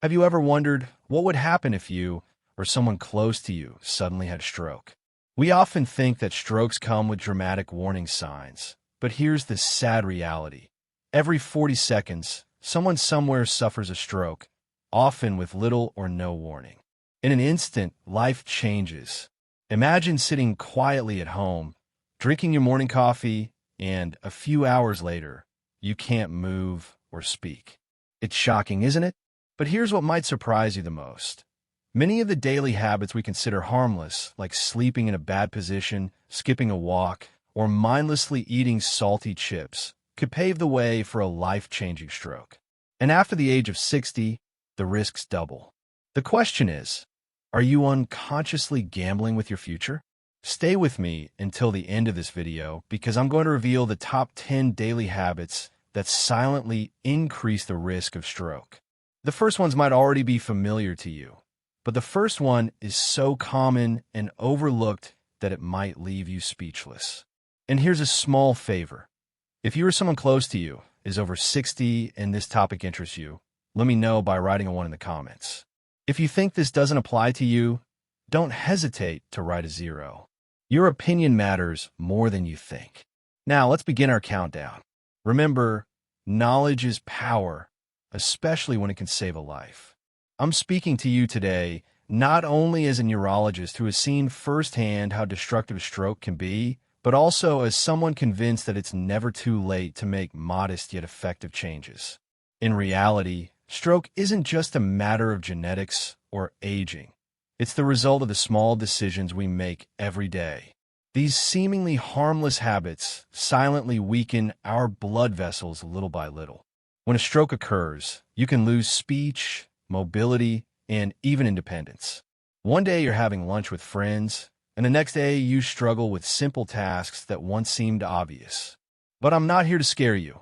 Have you ever wondered what would happen if you or someone close to you suddenly had a stroke? We often think that strokes come with dramatic warning signs, but here's the sad reality. Every 40 seconds, someone somewhere suffers a stroke, often with little or no warning. In an instant, life changes. Imagine sitting quietly at home, drinking your morning coffee, and a few hours later, you can't move or speak. It's shocking, isn't it? But here's what might surprise you the most. Many of the daily habits we consider harmless, like sleeping in a bad position, skipping a walk, or mindlessly eating salty chips, could pave the way for a life-changing stroke. And after the age of 60, the risks double. The question is, are you unconsciously gambling with your future? Stay with me until the end of this video because I'm going to reveal the top 10 daily habits that silently increase the risk of stroke. The first ones might already be familiar to you, but the first one is so common and overlooked that it might leave you speechless. And here's a small favor. If you or someone close to you is over 60 and this topic interests you, let me know by writing a 1 in the comments. If you think this doesn't apply to you, don't hesitate to write a 0. Your opinion matters more than you think. Now, let's begin our countdown. Remember, knowledge is power, especially when it can save a life. I'm speaking to you today not only as a neurologist who has seen firsthand how destructive stroke can be, but also as someone convinced that it's never too late to make modest yet effective changes. In reality, stroke isn't just a matter of genetics or aging. It's the result of the small decisions we make every day. These seemingly harmless habits silently weaken our blood vessels little by little. When a stroke occurs, you can lose speech, mobility, and even independence. One day you're having lunch with friends, and the next day you struggle with simple tasks that once seemed obvious. But I'm not here to scare you.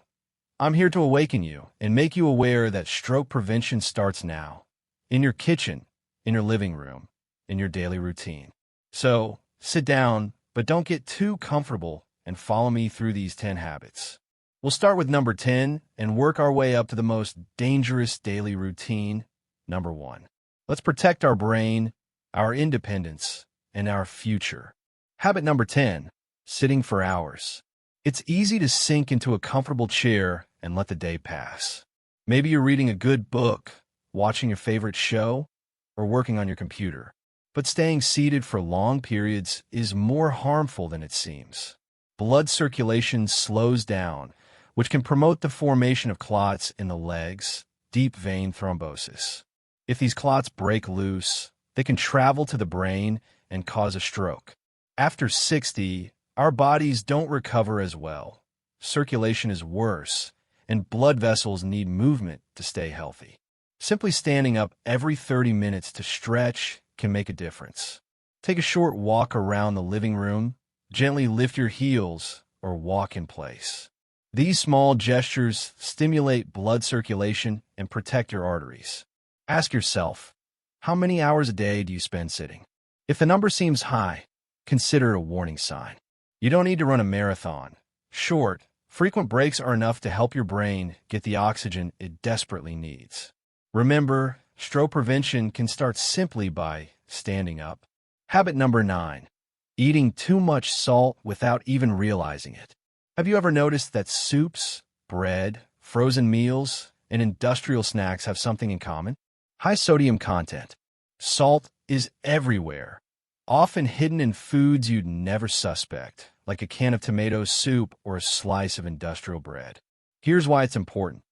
I'm here to awaken you and make you aware that stroke prevention starts now, in your kitchen, in your living room, in your daily routine. So, sit down, but don't get too comfortable and follow me through these 10 habits. We'll start with number 10 and work our way up to the most dangerous daily routine, number 1. Let's protect our brain, our independence, and our future. Habit number 10, sitting for hours. It's easy to sink into a comfortable chair and let the day pass. Maybe you're reading a good book, watching your favorite show, or working on your computer. But staying seated for long periods is more harmful than it seems. Blood circulation slows down, which can promote the formation of clots in the legs, deep vein thrombosis. If these clots break loose, they can travel to the brain and cause a stroke. After 60, our bodies don't recover as well. Circulation is worse, and blood vessels need movement to stay healthy. Simply standing up every 30 minutes to stretch can make a difference. Take a short walk around the living room, gently lift your heels, or walk in place. These small gestures stimulate blood circulation and protect your arteries. Ask yourself, how many hours a day do you spend sitting? If the number seems high, consider it a warning sign. You don't need to run a marathon. Short, frequent breaks are enough to help your brain get the oxygen it desperately needs. Remember, stroke prevention can start simply by standing up. Habit number 9, eating too much salt without even realizing it. Have you ever noticed that soups, bread, frozen meals, and industrial snacks have something in common? High sodium content. Salt is everywhere, often hidden in foods you'd never suspect, like a can of tomato soup or a slice of industrial bread. Here's why it's important.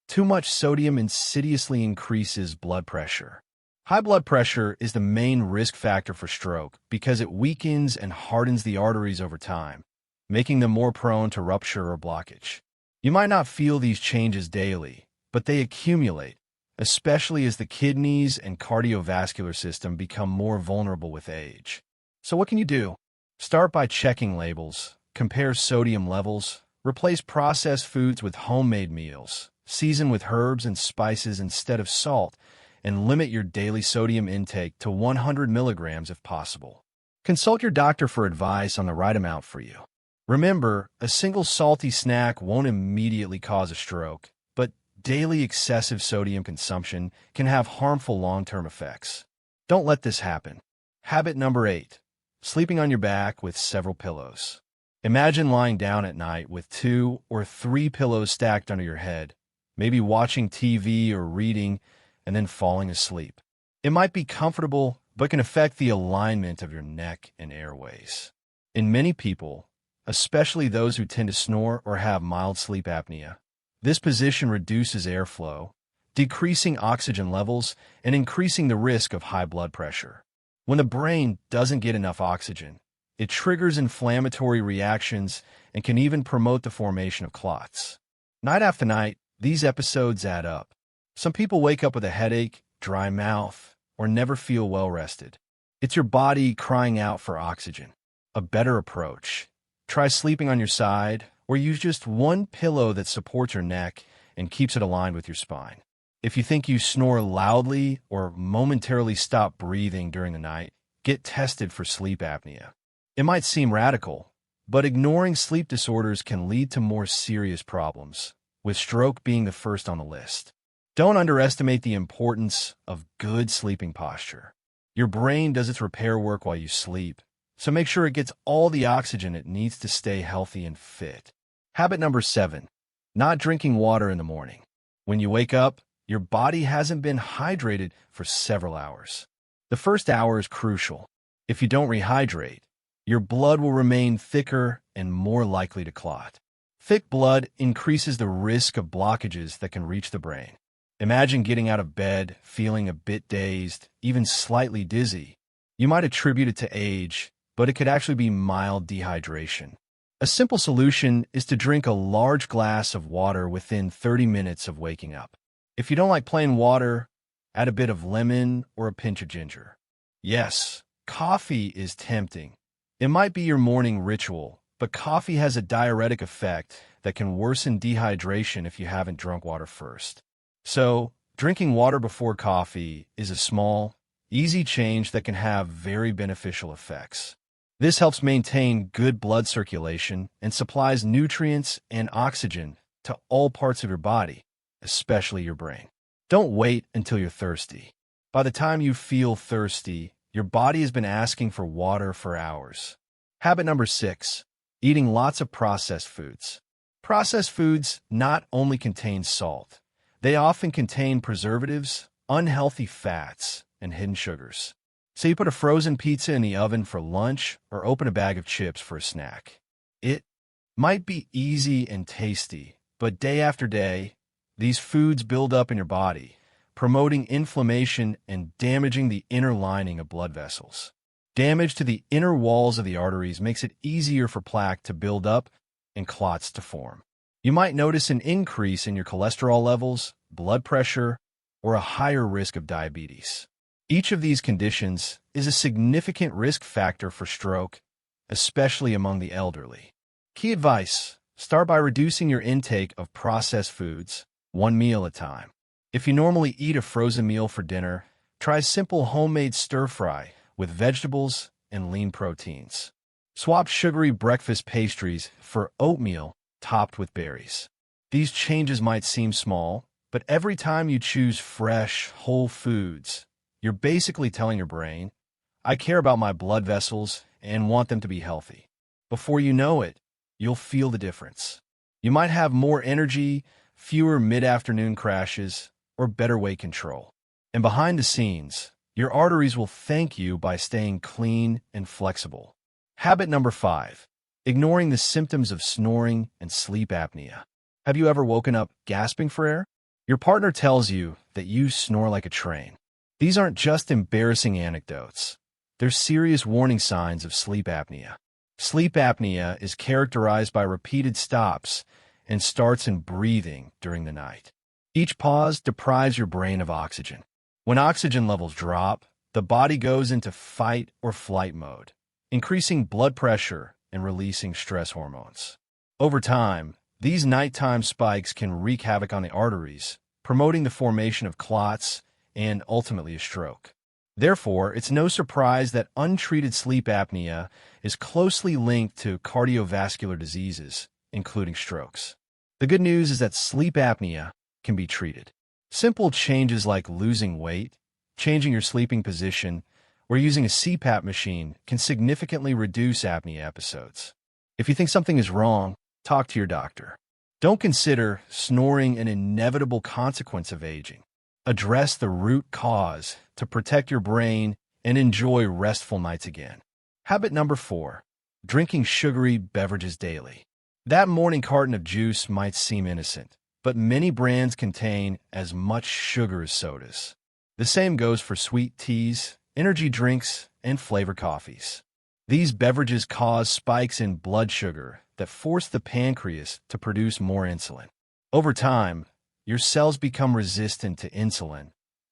Too much sodium insidiously increases blood pressure. High blood pressure is the main risk factor for stroke because it weakens and hardens the arteries over time, making them more prone to rupture or blockage. You might not feel these changes daily, but they accumulate, especially as the kidneys and cardiovascular system become more vulnerable with age. So what can you do? Start by checking labels, compare sodium levels, replace processed foods with homemade meals, season with herbs and spices instead of salt, and limit your daily sodium intake to 100 milligrams if possible. Consult your doctor for advice on the right amount for you. Remember, a single salty snack won't immediately cause a stroke, but daily excessive sodium consumption can have harmful long-term effects. Don't let this happen. Habit number 8. Sleeping on your back with several pillows. Imagine lying down at night with 2 or 3 pillows stacked under your head, maybe watching TV or reading, and then falling asleep. It might be comfortable, but can affect the alignment of your neck and airways. In many people, especially those who tend to snore or have mild sleep apnea, this position reduces airflow, decreasing oxygen levels and increasing the risk of high blood pressure. When the brain doesn't get enough oxygen, it triggers inflammatory reactions and can even promote the formation of clots. Night after night, these episodes add up. Some people wake up with a headache, dry mouth, or never feel well rested. It's your body crying out for oxygen. A better approach: try sleeping on your side, or use just one pillow that supports your neck and keeps it aligned with your spine. If you think you snore loudly or momentarily stop breathing during the night, get tested for sleep apnea. It might seem radical, but ignoring sleep disorders can lead to more serious problems, with stroke being the first on the list. Don't underestimate the importance of good sleeping posture. Your brain does its repair work while you sleep, so make sure it gets all the oxygen it needs to stay healthy and fit. Habit number 7. Not drinking water in the morning. When you wake up, your body hasn't been hydrated for several hours. The first hour is crucial. If you don't rehydrate, your blood will remain thicker and more likely to clot. Thick blood increases the risk of blockages that can reach the brain. Imagine getting out of bed, feeling a bit dazed, even slightly dizzy. You might attribute it to age, but it could actually be mild dehydration. A simple solution is to drink a large glass of water within 30 minutes of waking up. If you don't like plain water, add a bit of lemon or a pinch of ginger. Yes, coffee is tempting. It might be your morning ritual, but coffee has a diuretic effect that can worsen dehydration if you haven't drunk water first. So, drinking water before coffee is a small, easy change that can have very beneficial effects. This helps maintain good blood circulation and supplies nutrients and oxygen to all parts of your body, especially your brain. Don't wait until you're thirsty. By the time you feel thirsty, your body has been asking for water for hours. Habit number 6. Eating lots of processed foods. Processed foods not only contain salt, they often contain preservatives, unhealthy fats, and hidden sugars. So you put a frozen pizza in the oven for lunch or open a bag of chips for a snack. It might be easy and tasty, but day after day, these foods build up in your body, promoting inflammation and damaging the inner lining of blood vessels. Damage to the inner walls of the arteries makes it easier for plaque to build up and clots to form. You might notice an increase in your cholesterol levels, blood pressure, or a higher risk of diabetes. Each of these conditions is a significant risk factor for stroke, especially among the elderly. Key advice: start by reducing your intake of processed foods, one meal at a time. If you normally eat a frozen meal for dinner, try simple homemade stir-fry with vegetables and lean proteins. Swap sugary breakfast pastries for oatmeal topped with berries. These changes might seem small, but every time you choose fresh, whole foods, you're basically telling your brain, I care about my blood vessels and want them to be healthy. Before you know it, you'll feel the difference. You might have more energy, fewer mid-afternoon crashes, or better weight control. And behind the scenes, your arteries will thank you by staying clean and flexible. Habit number 5. Ignoring the symptoms of snoring and sleep apnea. Have you ever woken up gasping for air? Your partner tells you that you snore like a train. These aren't just embarrassing anecdotes. They're serious warning signs of sleep apnea. Sleep apnea is characterized by repeated stops and starts in breathing during the night. Each pause deprives your brain of oxygen. When oxygen levels drop, the body goes into fight or flight mode, increasing blood pressure and releasing stress hormones. Over time, these nighttime spikes can wreak havoc on the arteries, promoting the formation of clots and ultimately a stroke. Therefore, it's no surprise that untreated sleep apnea is closely linked to cardiovascular diseases, including strokes. The good news is that sleep apnea can be treated. Simple changes like losing weight, changing your sleeping position, or using a CPAP machine can significantly reduce apnea episodes. If you think something is wrong, talk to your doctor. Don't consider snoring an inevitable consequence of aging. Address the root cause to protect your brain and enjoy restful nights again. Habit number 4, drinking sugary beverages daily. That morning carton of juice might seem innocent, but many brands contain as much sugar as sodas. The same goes for sweet teas, energy drinks, and flavored coffees. These beverages cause spikes in blood sugar that force the pancreas to produce more insulin. Over time, your cells become resistant to insulin,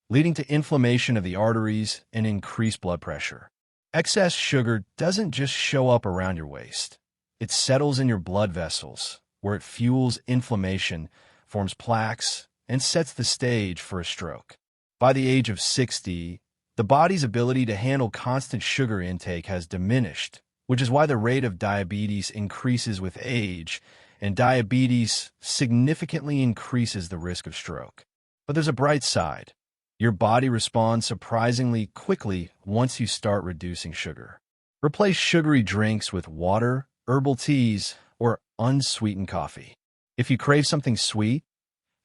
leading to inflammation of the arteries and increased blood pressure. Excess sugar doesn't just show up around your waist. It settles in your blood vessels, where it fuels inflammation, forms plaques, and sets the stage for a stroke. By the age of 60, the body's ability to handle constant sugar intake has diminished, which is why the rate of diabetes increases with age, and diabetes significantly increases the risk of stroke. But there's a bright side. Your body responds surprisingly quickly once you start reducing sugar. Replace sugary drinks with water, herbal teas, or unsweetened coffee. If you crave something sweet,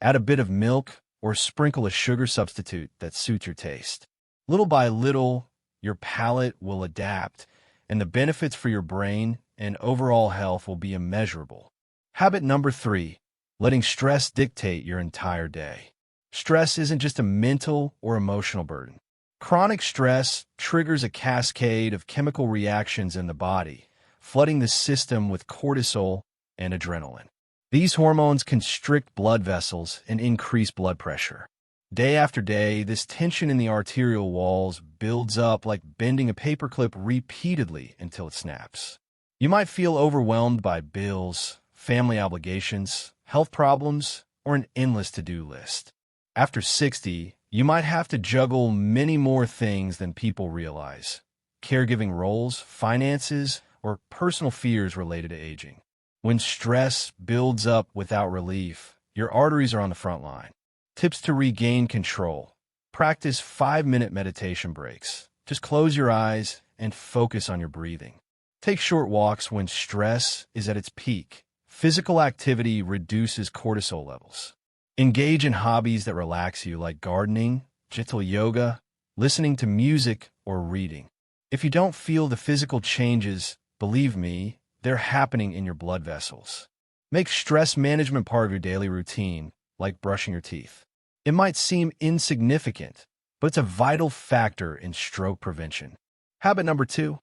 add a bit of milk or sprinkle a sugar substitute that suits your taste. Little by little, your palate will adapt, and the benefits for your brain and overall health will be immeasurable. Habit number 3, letting stress dictate your entire day. Stress isn't just a mental or emotional burden. Chronic stress triggers a cascade of chemical reactions in the body, flooding the system with cortisol and adrenaline. These hormones constrict blood vessels and increase blood pressure. Day after day, this tension in the arterial walls builds up like bending a paperclip repeatedly until it snaps. You might feel overwhelmed by bills, family obligations, health problems, or an endless to-do list. After 60, you might have to juggle many more things than people realize: caregiving roles, finances, or personal fears related to aging. When stress builds up without relief, your arteries are on the front line. Tips to regain control: practice 5-minute meditation breaks. Just close your eyes and focus on your breathing. Take short walks when stress is at its peak. Physical activity reduces cortisol levels. Engage in hobbies that relax you, like gardening, gentle yoga, listening to music, or reading. If you don't feel the physical changes, believe me, they're happening in your blood vessels. Make stress management part of your daily routine, like brushing your teeth. It might seem insignificant, but it's a vital factor in stroke prevention. Habit number 2,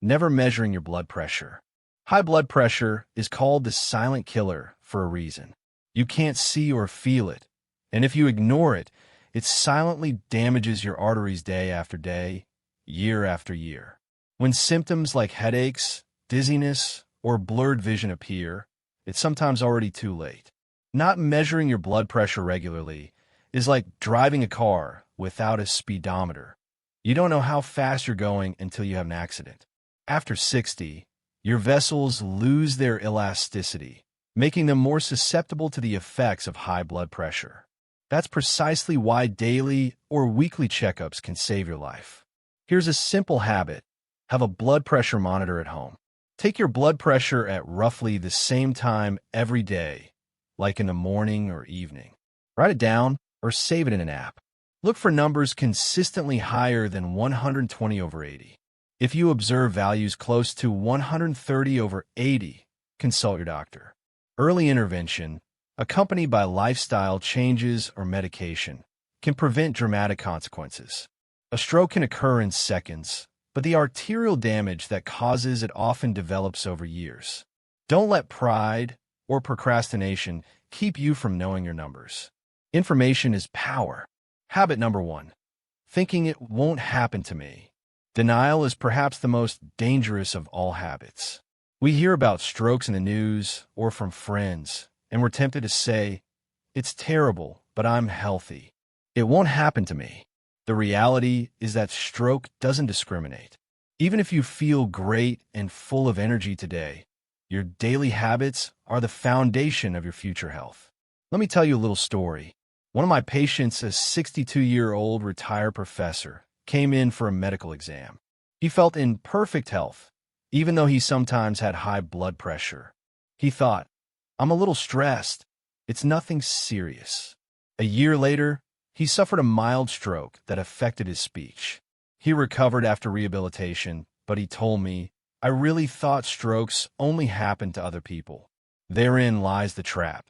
never measuring your blood pressure. High blood pressure is called the silent killer for a reason. You can't see or feel it, and if you ignore it, it silently damages your arteries day after day, year after year. When symptoms like headaches, dizziness, or blurred vision appear, it's sometimes already too late. Not measuring your blood pressure regularly is like driving a car without a speedometer. You don't know how fast you're going until you have an accident. After 60, your vessels lose their elasticity, making them more susceptible to the effects of high blood pressure. That's precisely why daily or weekly checkups can save your life. Here's a simple habit: have a blood pressure monitor at home. Take your blood pressure at roughly the same time every day, like in the morning or evening. Write it down or save it in an app. Look for numbers consistently higher than 120/80. If you observe values close to 130/80, consult your doctor. Early intervention, accompanied by lifestyle changes or medication, can prevent dramatic consequences. A stroke can occur in seconds, but the arterial damage that causes it often develops over years. Don't let pride or procrastination keep you from knowing your numbers. Information is power. Habit number 1, thinking it won't happen to me. Denial is perhaps the most dangerous of all habits. We hear about strokes in the news or from friends, and we're tempted to say, "It's terrible, but I'm healthy. It won't happen to me." The reality is that stroke doesn't discriminate. Even if you feel great and full of energy today, your daily habits are the foundation of your future health. Let me tell you a little story. One of my patients, a 62-year-old retired professor, came in for a medical exam. He felt in perfect health, even though he sometimes had high blood pressure. He thought, "I'm a little stressed. It's nothing serious." A year later, he suffered a mild stroke that affected his speech. He recovered after rehabilitation, but he told me, "I really thought strokes only happened to other people." Therein lies the trap.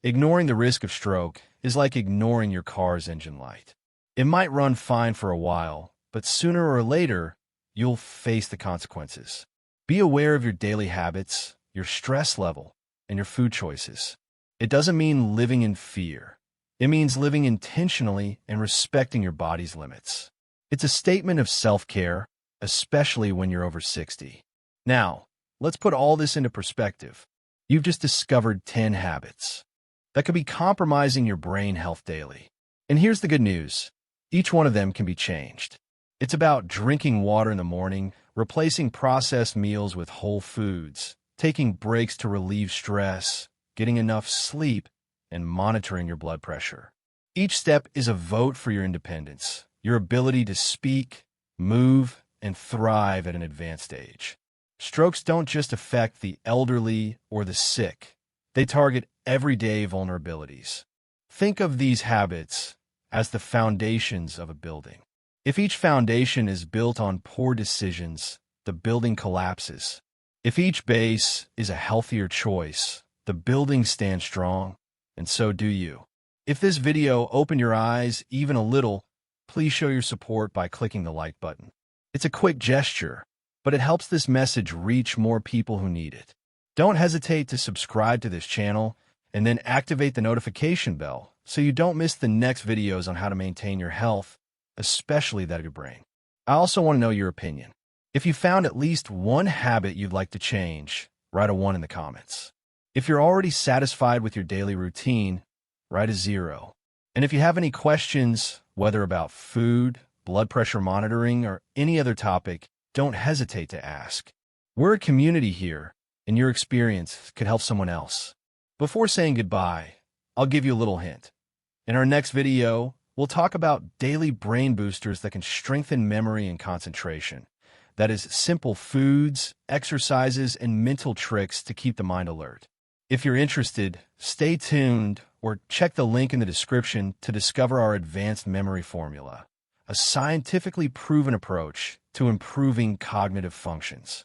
Ignoring the risk of stroke is like ignoring your car's engine light. It might run fine for a while, but sooner or later, you'll face the consequences. Be aware of your daily habits, your stress level, and your food choices. It doesn't mean living in fear. It means living intentionally and respecting your body's limits. It's a statement of self-care, especially when you're over 60. Now, let's put all this into perspective. You've just discovered 10 habits that could be compromising your brain health daily. And here's the good news. Each one of them can be changed. It's about drinking water in the morning, replacing processed meals with whole foods, taking breaks to relieve stress, getting enough sleep, and monitoring your blood pressure. Each step is a vote for your independence, your ability to speak, move, and thrive at an advanced age. Strokes don't just affect the elderly or the sick. They target everyday vulnerabilities. Think of these habits as the foundations of a building. If each foundation is built on poor decisions, the building collapses. If each base is a healthier choice, the building stands strong, and so do you. If this video opened your eyes even a little, please show your support by clicking the like button. It's a quick gesture, but it helps this message reach more people who need it. Don't hesitate to subscribe to this channel and then activate the notification bell so you don't miss the next videos on how to maintain your health, especially that of your brain. I also want to know your opinion. If you found at least one habit you'd like to change, write a 1 in the comments. If you're already satisfied with your daily routine, write a 0. And if you have any questions, whether about food, blood pressure monitoring, or any other topic, don't hesitate to ask. We're a community here, and your experience could help someone else. Before saying goodbye, I'll give you a little hint. In our next video, we'll talk about daily brain boosters that can strengthen memory and concentration. That is, simple foods, exercises, and mental tricks to keep the mind alert. If you're interested, stay tuned or check the link in the description to discover our advanced memory formula, a scientifically proven approach to improving cognitive functions.